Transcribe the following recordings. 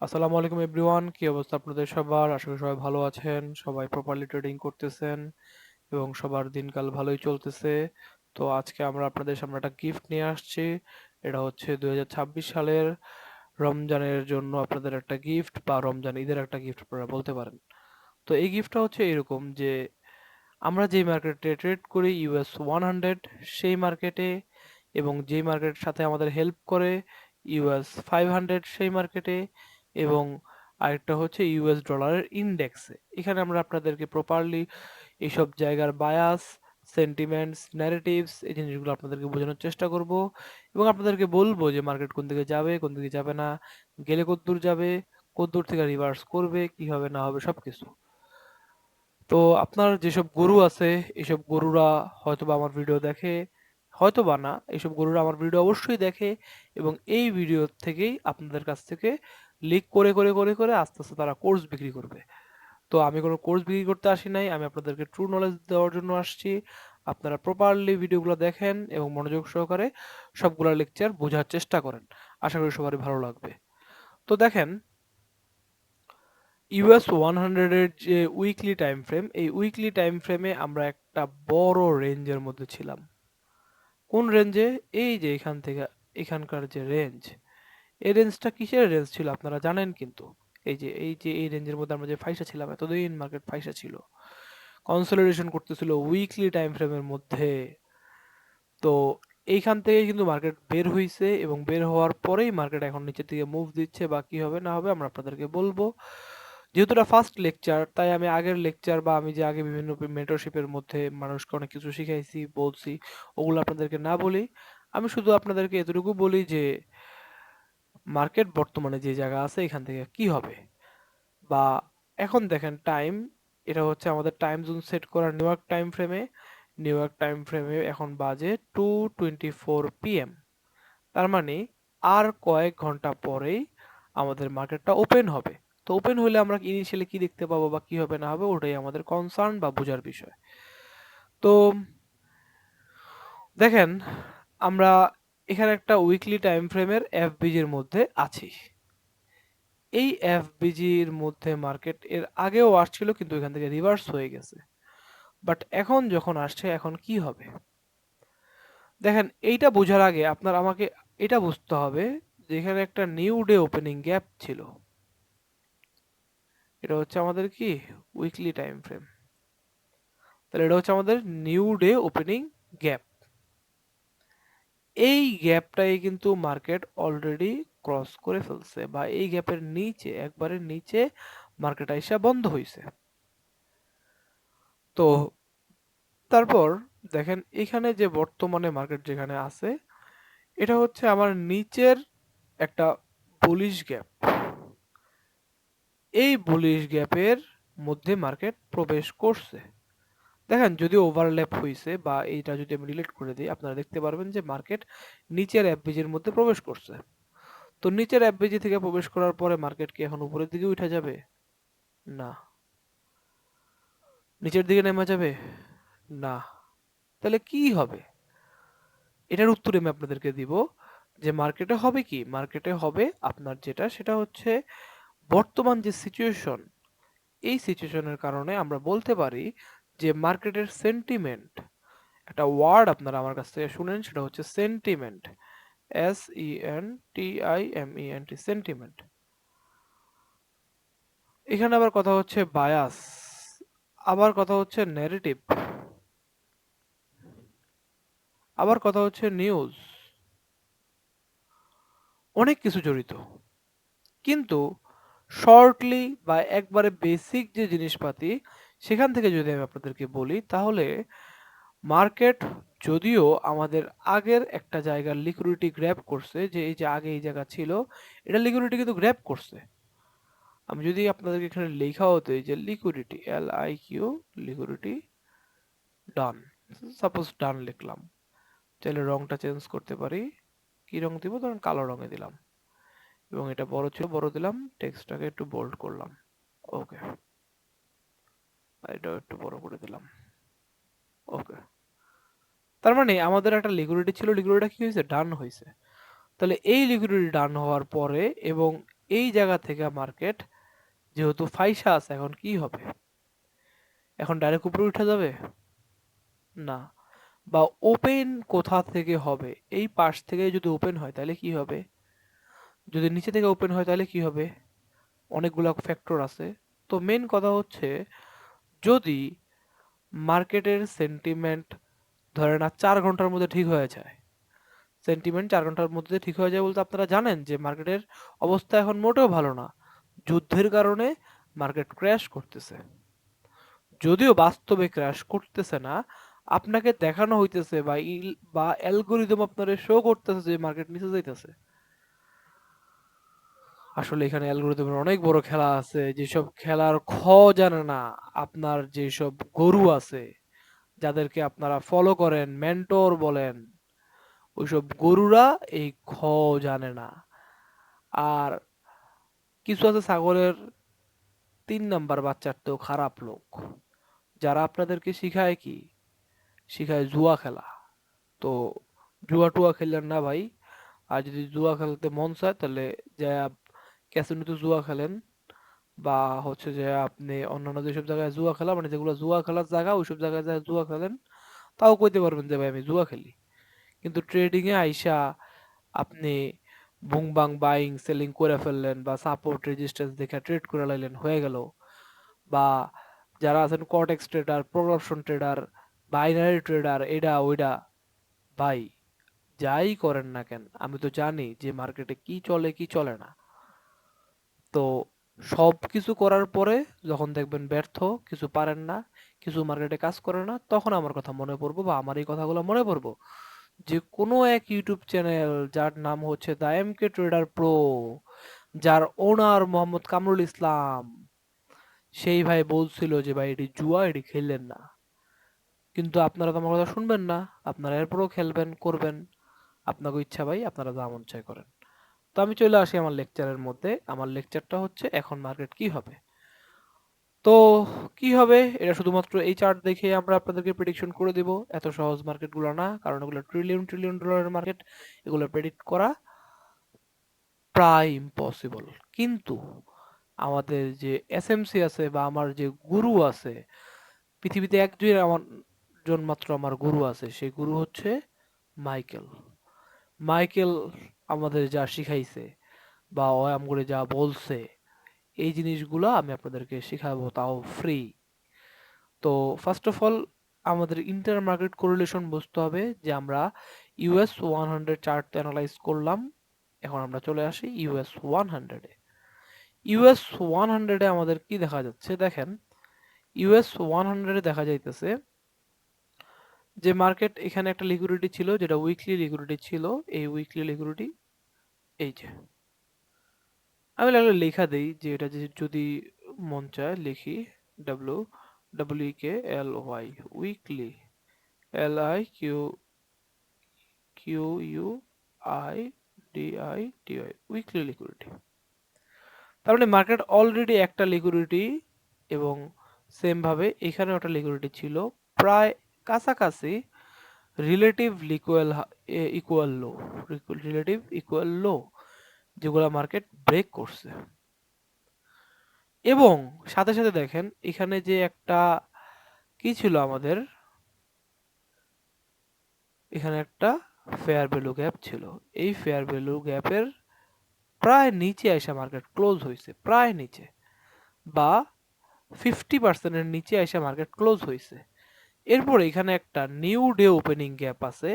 আসসালামু আলাইকুম এভরিওয়ান, কি অবস্থা আপনাদের সবার? আশা করি সবাই ভালো আছেন, সবাই প্রপারলি ট্রেডিং করতেছেন এবং সবার দিনকাল ভালোই চলতেছে। তো আজকে আমরা আপনাদের সামনে একটা গিফট নিয়ে আসছি। এটা হচ্ছে 2026 সালের রমজানের জন্য আপনাদের একটা গিফট, বা রমজান ঈদের একটা গিফট আপনারা বলতে পারেন। তো এই গিফটটা হচ্ছে এরকম যে আমরা যে মার্কেটে ট্রেড করি US 100, সেই মার্কেটে, এবং যেই মার্কেটের সাথে আমাদের হেল্প করে US 500, সেই মার্কেটে, এবং আরেকটা হচ্ছে ইউএস ডলারের ইন্ডেক্সে। এখানে আমরা আপনাদেরকে প্রপারলি এইসব জায়গার বায়াস, সেন্টিমেন্টস, ন্যারেটিভস, এই জিনিসগুলো আপনাদেরকে বোঝানোর চেষ্টা করব, এবং আপনাদেরকে বলবো যে মার্কেট কোন দিকে যাবে, কোন দিকে যাবে না, গেলে কতদূর যাবে, কতদূর থেকে রিভার্স করবে, কি হবে না হবে সবকিছু। তো আপনার যেসব গরু আছে, এইসব গরুরা হয়তোবা আমার ভিডিও দেখে, হয়তোবা না, এইসব গরুরা আমার ভিডিও অবশ্যই দেখে, এবং এই ভিডিও থেকেই আপনাদের কাছ থেকে লিক করে করে করে করে আস্তে আস্তে তারা কোর্স বিক্রি করবে। তো আমি কোনো কোর্স বিক্রি করতে আসি নাই, আমি আপনাদেরকে ট্রু নলেজ দেওয়ার জন্য আসছি। আপনারা প্রপারলি ভিডিওগুলো দেখেন এবং মনোযোগ সহকারে সবগুলা লেকচার বোঝার চেষ্টা করেন। আশা করি সবারই ভালো লাগবে। তো দেখেন, US 100-এর যে উইকলি টাইম ফ্রেম, এই উইকলি টাইম ফ্রেমে আমরা একটা বড় রেঞ্জের মধ্যে ছিলাম। কোন রেঞ্জে? এই যে এখান থেকে এখানকার যে রেঞ্জ, এই রেঞ্জটা কিসের রেঞ্জ ছিল আপনারা জানেন কিন্তু। এই যে এই রেঞ্জের মধ্যে আমরা যে ফাইসা ছিলাম, এতদিন মার্কেট ফাইসা ছিল, কনসলিডেশন করতেছিল উইকলি টাইম ফ্রেমের মধ্যে। তো এইখান থেকে কিন্তু মার্কেট বের হইছে, এবং বের হওয়ার পরেই মার্কেট এখন নিচের দিকে মুভ দিচ্ছে, বা কি হবে না হবে আমরা আপনাদেরকে বলবো। যেহেতু এটা ফার্স্ট লেকচার, তাই আমি আগের লেকচার বা আমি যে আগে বিভিন্ন মেন্টরশিপের মধ্যে মানুষকে অনেক কিছু শিখাইছি, বলছি, ওগুলো আপনাদেরকে না বলি। আমি শুধু আপনাদেরকে এতটুকু বলি যে মার্কেট বর্তমানে যে জায়গা আছে এখান থেকে কি হবে। বা এখন দেখেন টাইম, এটা হচ্ছে আমাদের টাইম জোন সেট করা নিউ ইয়র্ক টাইম ফ্রেমে। নিউ ইয়র্ক টাইম ফ্রেমে এখন বাজে 2:24 PM। তার মানে আর কয়েক ঘন্টা পরেই আমাদের মার্কেটটা ওপেন হবে। তো ওপেন হলে আমরা ইনিশিয়ালি কি দেখতে পাবো বা কি হবে না হবে, ওটাই আমাদের কনসার্ন বা বোঝার বিষয়। তো দেখেন, আমরা এখানে একটা উইকলি টাইম ফ্রেমের এফবিজির মধ্যে আছি। এই এফবিজির মধ্যে মার্কেট এর আগেও আসছিল, কিন্তু এখান থেকে রিভার্স হয়ে গেছে। বাট এখন যখন আসছে, এখন কি হবে? দেখেন, এইটা বোঝার আগে আপনার আমাকে এটা বুঝতে হবে যে এখানে একটা নিউ ডে ওপেনিং গ্যাপ ছিল। এটা হচ্ছে আমাদের কি উইকলি টাইম ফ্রেম। তাহলে এটা হচ্ছে আমাদের নিউ ডে ওপেনিং গ্যাপ। এই গ্যাপটাই কিন্তু মার্কেট অলরেডি ক্রস করে ফেলছে, বা এই গ্যাপের নিচে, একবারে নিচে মার্কেট আইসা বন্ধ হইছে। তো তারপর দেখেন, এখানে যে বর্তমানে মার্কেট যেখানে আছে, এটা হচ্ছে আমার নিচের একটা বুলিশ গ্যাপ। এই বুলিশ গ্যাপের মধ্যে মার্কেট প্রবেশ করছে। দেখেন, যদি ওভারল্যাপ হইছে বা এইটা যদি আমি ডিলিট করে দিই, আপনারা দেখতে পারবেন যে মার্কেট নিচের এফবিজির মধ্যে প্রবেশ করছে। তো নিচের এফবিজি থেকে প্রবেশ করার পরে মার্কেট কি এখন উপরের দিকে উঠা যাবে? না। নিচের দিকে নেমে যাবে? না। তাহলে কি হবে? এটার উত্তর আমি আপনাদেরকে দিব যে মার্কেটে হবে কি, মার্কেটে হবে আপনার যেটা, সেটা হচ্ছে বর্তমান যে সিচুয়েশন, এই সিচুয়েশনের কারণে আমরা বলতে পারি যে মার্কেটের সেন্টিমেন্ট, একটা ওয়ার্ড আপনারা আমার কাছ থেকে শুনেন, সেটা হচ্ছে সেন্টিমেন্ট। SENTIMENT, sentiment. এখানে আবার কথা হচ্ছে বায়াস, আবার কথা হচ্ছে ন্যারেটিভ, আবার কথা হচ্ছে নিউজ, অনেক কিছু জড়িত। কিন্তু শর্টলি বা একবারে বেসিক যে জিনিসপাতি, সেখান থেকে যদি আমি আপনাদেরকে বলি, তাহলে মার্কেট যদিও আমাদের আগের একটা জায়গার লিকুইডিটি গ্র্যাব করছে, যে এই যে আগে এই জায়গা ছিল, এটা লিকুইডিটি কিন্তু গ্র্যাব করছে। আমি যদি আপনাদেরকে এখানে লেখা হতো এই যে লিকুইডিটি, LIQ, লিকুইডিটি ডান, সাপোজ ডান লিখলাম, চাইলে রংটা চেঞ্জ করতে পারি। কি রং দিব? ধরুন কালো রঙে দিলাম, এবং এটা বড় ছিল বড় দিলাম, টেক্সটটাকে একটু বোল্ড করলাম। ওকে, এটাও একটু বড় করে দিলাম। ওকে। তার মানে আমাদের একটা লিকুইডিটি ছিল, লিকুইডিটি কি হয়েছে? ডান হয়েছে। তাহলে এই লিকুইডিটি ডান হওয়ার পরে, এবং এই জায়গা থেকে মার্কেট যেহেতু ফাইসা আছে, এখন কি হবে? এখন ডাইরেক্ট উপরে উঠে যাবে না, বা ওপেন কোথা থেকে হবে? এই পাশ থেকে যদি ওপেন হয় তাহলে কি হবে? যদি নিচে থেকে ওপেন হয় তাহলে কি হবে? অনেকগুলো ফ্যাক্টর আছে। তো মেন কথা হচ্ছে, যদি মার্কেটের সেন্টিমেন্ট ধরে না 4 ঘন্টার মধ্যে ঠিক হয়ে যায়, সেন্টিমেন্ট 4 ঘন্টার মধ্যে ঠিক হয়ে যায় বলতে আপনারা জানেন যে মার্কেটের অবস্থা এখন মোটেও ভালো না, যুদ্ধের কারণে মার্কেট ক্র্যাশ করতেছে। যদিও বাস্তবে ক্র্যাশ করতেছে না, আপনাকে দেখানো হইতেছে বা অ্যালগোরিদম আপনারে শো করতেছে যে মার্কেট নিচে যাইতেছে। আসলে এখানে অ্যালগোরিদমের অনেক বড় খেলা আছে, যেসব খেলার জানে না আপনার যেসব গরু আছে, যাদেরকে আপনারা ফলো করেন, মেন্টর বলেন, ওইসব গরুরা এই জানে না। আর কিছু আছে ছাগলের 3 নাম্বার বাচ্চার তো খারাপ লোক, যারা আপনাদেরকে শিখায় কি, শিখায় জুয়া খেলা। তো জুয়া টুয়া খেললেন না ভাই। আর যদি জুয়া খেলতে মন চায় তাহলে যে ক্যাসিনোতে জুয়া খেলেন, বা হচ্ছে যে আপনি অন্যান্য যেসব জায়গায় জুয়া খেলা, মানে যেগুলো জুয়া খেলার জায়গা, ওইসব জায়গায় যায় জুয়া খেলেন, তাও কইতে পারবেন যে ভাই আমি জুয়া খেলি। কিন্তু ট্রেডিং এ আইসা আপনি বুং বাং বাইং সেলিং করে ফেললেন, বা সাপোর্ট রেজিস্ট্যান্স দেখে ট্রেড করে লাইলেন, হয়ে গেল। বা যারা আছেন কটেক্স trader, production trader, binary trader, এটা ওইটা, ভাই যাই করেন না কেন, আমি তো জানি যে মার্কেটে কি চলে কি চলে না। তো সব কিছু করার পরে যখন দেখবেন ব্যর্থ, কিছু পারেন না, কিছু মার্কেটে কাজ করে না, তখন আমার কথা মনে পড়বো বা আমার এই কথাগুলো মনে পড়বো যে কোনো এক ইউটিউব চ্যানেল যার নাম হচ্ছে দা এম কে ট্রেডার প্রো, যার ওনার মোহাম্মদ কামরুল ইসলাম, সেই ভাই বলছিল যে ভাই এটি জুয়া, এটি খেললেন না। কিন্তু আপনারা তো আমার কথা শুনবেন না, আপনারা এরপরেও খেলবেন করবেন, আপনাকে ইচ্ছা ভাই, আপনারা যা মন চায় করেন। তো আমি চলে আসি আমার লেকচারের মধ্যে। আমার লেকচারটা হচ্ছে এখন মার্কেট কি হবে। তো কি হবে এটা শুধুমাত্র এই চার্ট দেখে আমরা আপনাদেরকে প্রেডিকশন করে দিব। এত সহজ মার্কেটগুলো না, কারণ এগুলো ট্রিলিয়ন ট্রিলিয়ন ডলারের মার্কেট, এগুলো প্রেডিক্ট করা প্রায় ইম্পসিবল। কিন্তু আমাদের যে এসএমসি আছে বা আমার যে গুরু আছে, পৃথিবীতে একজন মাত্র আমার গুরু আছে, সেই গুরু হচ্ছে মাইকেল। মাইকেল আমাদের যা শিখাইছে বা ও আমগরে যা বলছে, এই জিনিসগুলো আমি আপনাদেরকে শেখাবো, তাও ফ্রি। তো ফার্স্ট অফ অল আমাদের ইন্টার মার্কেট কোরিলেশন বুঝতে হবে, যে আমরা US 100 চার্ট অ্যানালাইজ করলাম। এখন আমরা চলে আসি US 100-এ। US 100-এ আমাদের কি দেখা যাচ্ছে দেখেন। US 100-এ দেখা যাইতেছে যে মার্কেট এখানে একটা লিকুইডিটি ছিল, যেটা উইকলি লিকুইডিটি ছিল। এই উইকলি লিকুইডিটি এই যে, আমি লাগলে লেখা দেই যে এটা যদি মন চায় লিখি, WWEKLY, weekly, LIQUIDITY, weekly liquidity. তার মানে মার্কেট অলরেডি একটা লিকুইডিটি, এবং সেম ভাবে এখানেও একটা লিকুইডিটি ছিল, প্রায় কাছাকাছি, relative equal low, relative equal লো, যেগুলো মার্কেট ব্রেক করছে। এবং সাথে সাথে দেখেন এখানে যে একটা কি ছিল আমাদের, এখানে একটা ফেয়ার ভ্যালু গ্যাপ ছিল। এই ফেয়ার ভ্যালু গ্যাপের প্রায় নিচে এসে মার্কেট ক্লোজ হয়েছে, প্রায় নিচে, বা 50%-এর নিচে এসে মার্কেট ক্লোজ হয়েছে। এরপর এখানে একটা নিউ ডে ওপেনিং গ্যাপ আছে।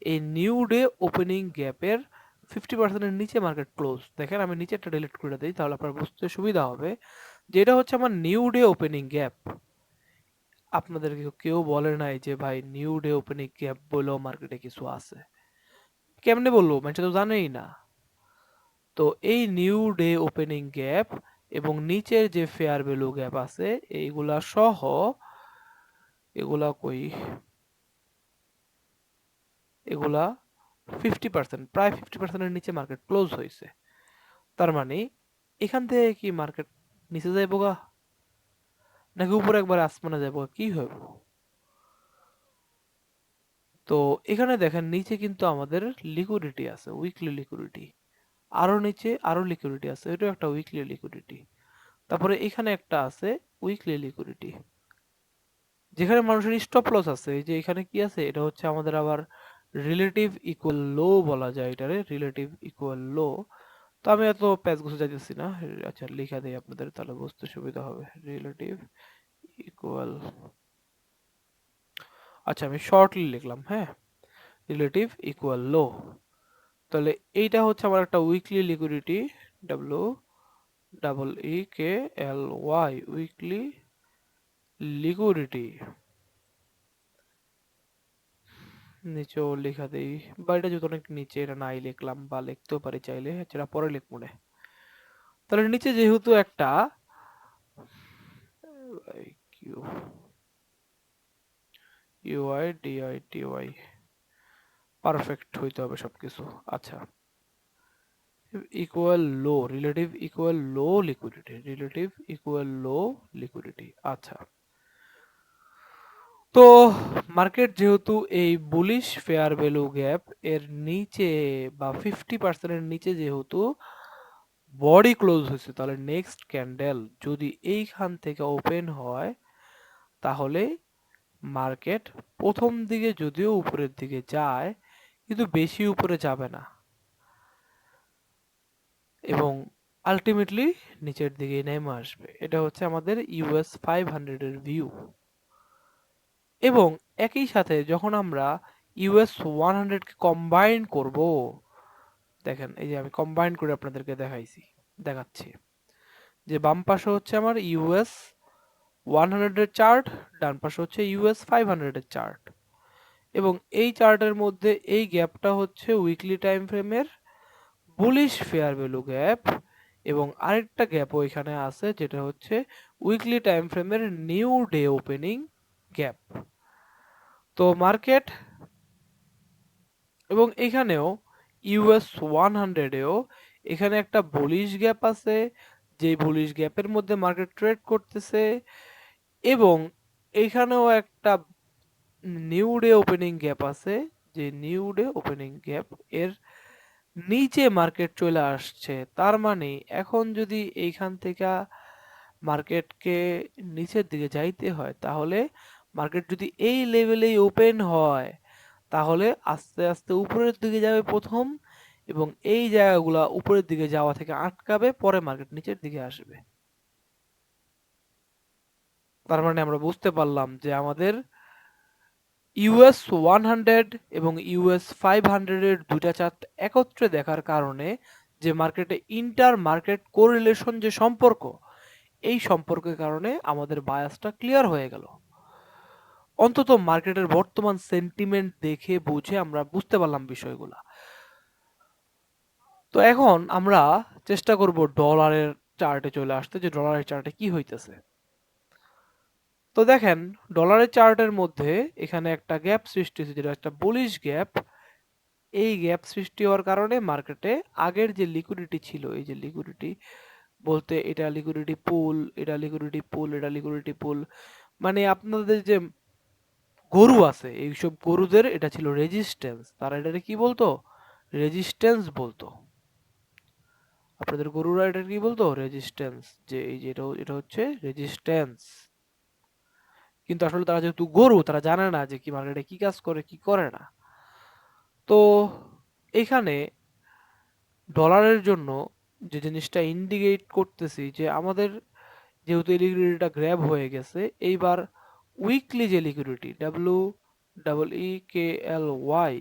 এই নিউ ডে ওপেনিং গ্যাপের 50%-এর নিচে মার্কেট ক্লোজ। দেখেন আমি নিচে একটা ডিলিট করে দিই, তাহলে আপনার বুঝতে সুবিধা হবে যে এটা হচ্ছে আমার নিউ ডে ওপেনিং গ্যাপ। আপনাদের কেউ বলে নাই যে ভাই নিউ ডে ওপেনিং গ্যাপ বলেও মার্কেটে কিছু আছে? কেমনে বলবো, মানুষ তো জানেই না। তো এই নিউ ডে ওপেনিং গ্যাপ এবং নিচের যে ফেয়ার ভ্যালু গ্যাপ আছে, এইগুলা সহ, এগুলা কই, এগুলা 50%, প্রায় 50%-এর নিচে মার্কেট ক্লোজ হয়েছে। তার মানে এখান থেকে কি মার্কেট নিচে যাইব গা, নাকি উপরে একবার আসমানে যাইব, কি হইব? তো এখানে দেখেন নিচে কিন্তু আমাদের লিকুইডিটি আছে, উইকলি লিকুইডিটি। আরো নিচে আরো লিকুইডিটি আছে, এটাও একটা উইকলি লিকুইডিটি। তারপরে এখানে একটা আছে উইকলি লিকুইডিটি, যেখানে মানুষের স্টপ লস আছে। এই যে এখানে কি আছে, এটা হচ্ছে আমাদের আবার রিলেটিভ ইকুয়াল লো বলা যায় এটারে, রিলেটিভ ইকুয়াল লো। তো আমি এত প্যাচ গুছে যাইতেছি না, আচ্ছা লিখা দেই আপনাদের, তাহলে বুঝতে সুবিধা হবে। রিলেটিভ ইকুয়াল, আচ্ছা আমি শর্টলি লিখলাম, হ্যাঁ, রিলেটিভ ইকুয়াল লো। তাহলে এইটা হচ্ছে আমার একটা weekly liquidity, W double E K L Y, weekly liquidity. নিচেও লেখা দেই, বা এটা যেহেতু অনেক নিচে, এটা নাই লিখলাম, বা লিখতেও পারি চাইলে, যেটা পরে লিখবো না। তাহলে নিচে যেহেতু একটা Q U I D I T Y, perfect হইতে হবে সবকিছু। আচ্ছা, equal low, relative equal low liquidity, relative equal low liquidity. আচ্ছা, তো মার্কেট যেহেতু এই বুলিশ ফেয়ার ভ্যালু গ্যাপ এর নিচে বা 50% নিচে যেহেতু বডি ক্লোজ হয়েছে, তাহলে নেক্সট ক্যান্ডেল যদি এইখান থেকে ওপেন হয়, তাহলে মার্কেট প্রথম দিকে যদিও উপরের দিকে যায়, কিন্তু বেশি উপরে যাবে না, এবং আলটিমেটলি নিচের দিকে নেমে আসবে। এটা হচ্ছে আমাদের ইউএস 500 এর ভিউ। এবং একই সাথে যখন আমরা ইউএস 100 কে কম্বাইন করব, দেখেন এই যে আমি কম্বাইন করে আপনাদেরকে দেখাচ্ছি, যে বাম পাশে হচ্ছে আমার ইউএস 100 এর চার্ট, ডান পাশে হচ্ছে ইউএস 500 এর চার্ট, এবং এই চার্টের মধ্যে এই গ্যাপটা হচ্ছে উইকলি টাইম ফ্রেমের বুলিশ ফেয়ার ভ্যালু গ্যাপ, এবং আরেকটা গ্যাপও এখানে আছে যেটা হচ্ছে উইকলি টাইম ফ্রেমের নিউ ডে ওপেনিং গ্যাপ। তো মার্কেট, এবং এখানেও ইউএস 100এও এখানে একটা বুলিশ গ্যাপ আছে, যে বুলিশ গ্যাপের মধ্যে মার্কেট ট্রেড করতেছে, এবং এইখানেও একটা নিউ ডে ওপেনিং গ্যাপ আছে, যে নিউ ডে ওপেনিং গ্যাপ এর নিচে মার্কেট চলে আসছে। তার মানে এখন যদি এইখান থেকে মার্কেটকে নিচের দিকে যাইতে হয়, তাহলে মার্কেট যদি এই লেভেলেই ওপেন হয়, তাহলে আস্তে আস্তে উপরের দিকে যাবে প্রথম, এবং এই জায়গাগুলা উপরের দিকে যাওয়া থেকে আটকাবে, পরে মার্কেট নিচের দিকে আসবে। তার মানে আমরা বুঝতে পারলাম যে আমাদের ইউএস 100 এবং ইউএস 500 এর দুইটা চার্ট একত্রে দেখার কারণে যে মার্কেটে ইন্টার মার্কেট কোরিলেশন যে সম্পর্ক, এই সম্পর্কের কারণে আমাদের বায়াসটা ক্লিয়ার হয়ে গেল। অন্তত মার্কেটের বর্তমান সেন্টিমেন্ট দেখে বুঝে আমরা বুঝতে পারলাম বিষয়গুলা। তো এখন আমরা চেষ্টা করব ডলারের চার্টে চলে আসতে, যে ডলারের চার্টে কি হইতেছে। তো দেখেন ডলারের চার্টের মধ্যে এখানে একটা গ্যাপ সৃষ্টি হয়েছে, যেটা একটা বুলিশ গ্যাপ। এই গ্যাপ সৃষ্টি হওয়ার কারণে মার্কেটে আগের যে লিকুইডিটি ছিল, এই যে লিকুইডিটি বলতে এটা লিকুইডিটি পুল, এটা লিকুইডিটি পুল, এটা লিকুইডিটি পুল, মানে আপনাদের যে গরু আছে এইসব গরুদের এটা ছিল রেজিস্ট্যান্স, তারা এটাকে কি বলতো, রেজিস্ট্যান্স বলতো। আপনাদের গরুরা এটা কি বলতো, রেজিস্ট্যান্স, যে এই যে এটা হচ্ছে রেজিস্ট্যান্স। কিন্তু আসলে তারা যেহেতু গরু, তারা জানে না যে কি মার্কেটে কি কাজ করে কি করে না। তো এখানে ডলারের জন্য যে জিনিসটা ইন্ডিকেট করতেছি, যে আমাদের যেহেতু এই লিকুইডিটিটা গ্র্যাব হয়ে গেছে, এইবার উইকলি যে liquidity, W double E K L Y,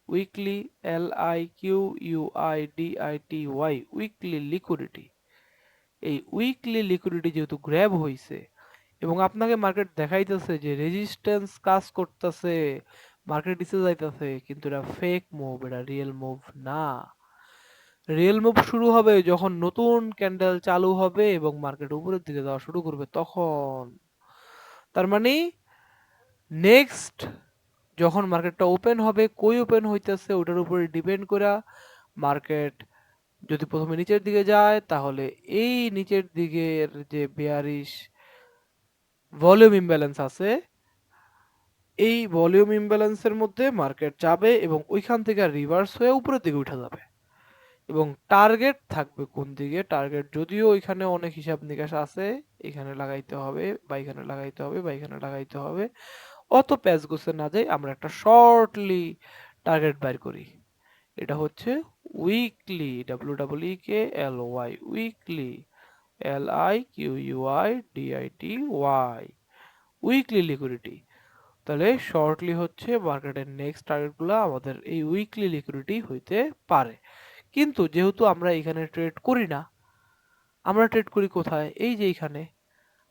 weekly, L I Q U I D I T Y, weekly liquidity, এই উইকলি লিকুইডিটি যেহেতু গ্র্যাব হয়েছে, এবং আপনাকে মার্কেট দেখাইতেছে যে রেজিস্ট্যান্স কাজ করতেছে, মার্কেট নিচে যাইতেছে, কিন্তু এটা ফেক মুভ, এটা রিয়েল মুভ না। রিয়েল মুভ শুরু হবে যখন নতুন ক্যান্ডেল চালু হবে এবং মার্কেট উপরের দিকে যাওয়া শুরু করবে তখন। তার মানে নেক্সট যখন মার্কেটটা ওপেন হবে, কই ওপেন হইতেছে ওটার উপরে ডিপেন্ড করে মার্কেট যদি প্রথমে নিচের দিকে যায়, তাহলে এই নিচের দিকের যে বেয়ারিশ ভলিউম ইমব্যালেন্স আছে, এই ভলিউম ইমব্যালেন্সের মধ্যে মার্কেট যাবে এবং ওইখান থেকে রিভার্স হয়ে উপরের দিকে উঠে যাবে, এবং টার্গেট থাকবে কোন দিকে। টার্গেট যদিও এখানে অনেক হিসাব নিকাশ আছে, এখানে লাগাইতে হবে বা এখানে লাগাইতে হবে বা এখানে লাগাইতে হবে, অত প্যাচ গোছে না যাই, আমরা একটা শর্টলি টার্গেট বাইর করি। এটা হচ্ছে weekly, WEEKLY, weekly, LIQUIDITY, weekly liquidity. তাহলে শর্টলি হচ্ছে মার্কেটের নেক্সট টার্গেটগুলো আমাদের এই উইকলি লিকুইডিটি হইতে পারে। কিন্তু যেহেতু আমরা এখানে ট্রেড করি না, আমরা ট্রেড করি কোথায়? এই যে এখানে।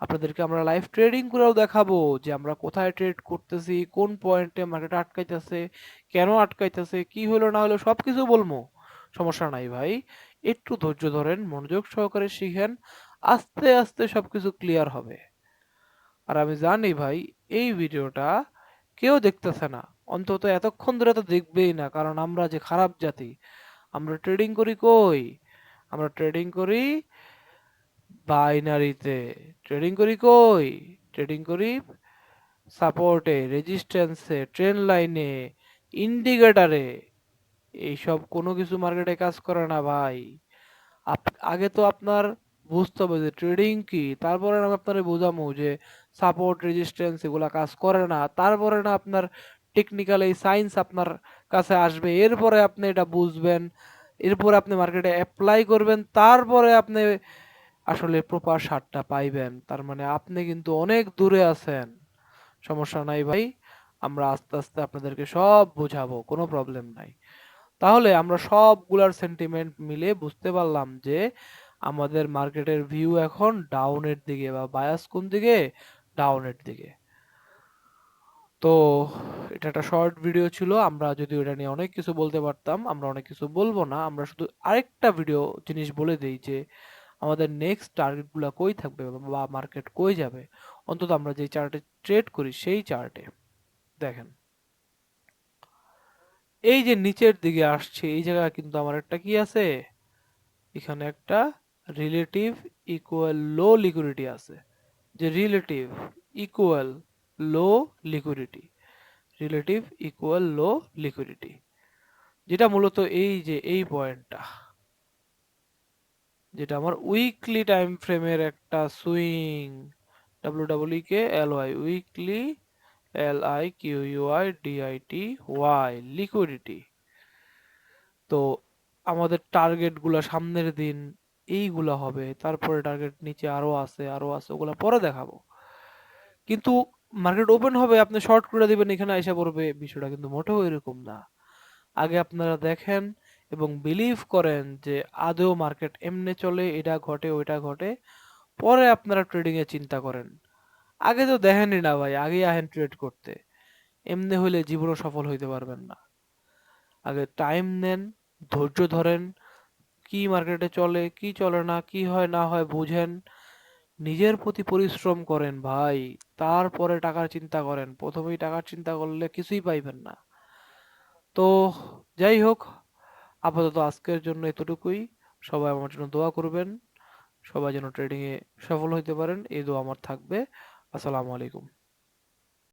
আপনাদেরকে আমরা লাইভ ট্রেডিং করেও দেখাবো যে আমরা কোথায় ট্রেড করতেছি, কোন পয়েন্টে মার্কেট আটকাইতেছে, কেন আটকাইতেছে, কি হলো না হলো সবকিছু বলবো। সমস্যা নাই ভাই, একটু ধৈর্য ধরেন, মনোযোগ সহকারে শিখেন, আস্তে আস্তে সবকিছু ক্লিয়ার হবে। আর আমি জানি ভাই, এই ভিডিওটা কেউ দেখতেছে না, অন্তত এতক্ষণ ধরে তো দেখবেই না, কারণ আমরা যে খারাপ জাতি। আমরা ট্রেডিং করি কই? আমরা ট্রেডিং করি বাইনারিতে। ট্রেডিং করি কই? ট্রেডিং করি সাপোর্টে, রেজিস্ট্যান্সে, ট্রেন লাইনে, ইন্ডিকেটারে। এইসব কোনো কিছু মার্কেটে কাজ করে না ভাই। আগে তো আপনার বুঝতে হবে যে ট্রেডিং কি, তারপরে আমি আপনারে বোঝামু যে সাপোর্ট রেজিস্ট্যান্স এগুলা কাজ করে না, তারপরে না আপনার টেকনিক্যাল এই সায়েন্স আপনার কাছে আসবে, এরপরে আপনি এটা বুঝবেন, এরপরে আপনি মার্কেটে অ্যাপ্লাই করবেন, তারপরে আপনি আসলে প্রপার সারটা পাইবেন। তার মানে আপনি কিন্তু অনেক দূরে আছেন। সমস্যা নাই ভাই, আমরা আস্তে আস্তে আপনাদেরকে সব বোঝাবো, কোনো প্রবলেম নাই। তাহলে আমরা সবগুলার সেন্টিমেন্ট মিলে বুঝতে পারলাম যে আমাদের মার্কেটের ভিউ এখন ডাউনের দিকে, বা বায়াস কোন দিকে? ডাউনের দিকে। তো এটা একটা শর্ট ভিডিও ছিল, আমরা যদি এটা নিয়ে অনেক কিছু বলতে পারতাম, আমরা অনেক কিছু বলবো না, আমরা শুধু আরেকটা ভিডিও জিনিস বলে দিই যে আমাদের নেক্সট টার্গেট গুলা কই থাকবে বা মার্কেট কই যাবে। অন্তত আমরা যে চার্টে ট্রেড করি সেই চার্টে দেখেন, এই যে নিচের দিকে আসছে এই জায়গায় কিন্তু আমার একটা কি আছে, এখানে একটা রিলেটিভ ইকুয়াল লো লিকুইডিটি আছে। যে relative equal low liquidity, relative equal low liquidity, যেটা মূলত এই যে এই পয়েন্টটা, যেটা আমার উইকলি টাইম ফ্রেমের একটা swing, WEEKLY, weekly, LIQUIDITY, liquidity. তো আমাদের টার্গেট গুলা সামনের দিন এইগুলা হবে, তারপরে টার্গেট নিচে আরো আছে আরো আছে, ওগুলা পরে দেখাবো। কিন্তু মার্কেট ওপেন হবে, আপনি শর্ট করে দিবেন, এখানে আইসা পড়বে, বিষয়টা কিন্তু মোটেও এরকম না। আগে আপনারা দেখেন এবং বিলিভ করেন যে আদৌ মার্কেট এমনে চলে, এটা ঘটে ওইটা ঘটে, পরে আপনারা ট্রেডিং এ চিন্তা করেন। আগে তো দেখেনই না ভাই, আগে আহেন ট্রেড করতে। এমনি হইলে জীবনও সফল হইতে পারবেন না। আগে টাইম নেন, ধৈর্য ধরেন, কি মার্কেটে চলে কি চলে না, কি হয় না হয় বুঝেন, নিজের প্রতি পরিশ্রম করেন ভাই, তারপরে টাকার চিন্তা করেন। প্রথমেই টাকার চিন্তা করলে কিছুই পাইবেন না। তো যাই হোক, আপাতত আজকের জন্য এতটুকুই। সবাই আমার জন্য দোয়া করবেন, সবাই যেন ট্রেডিং এ সফল হইতে পারেন, এই দোয়া আমার থাকবে। আসসালামু আলাইকুম।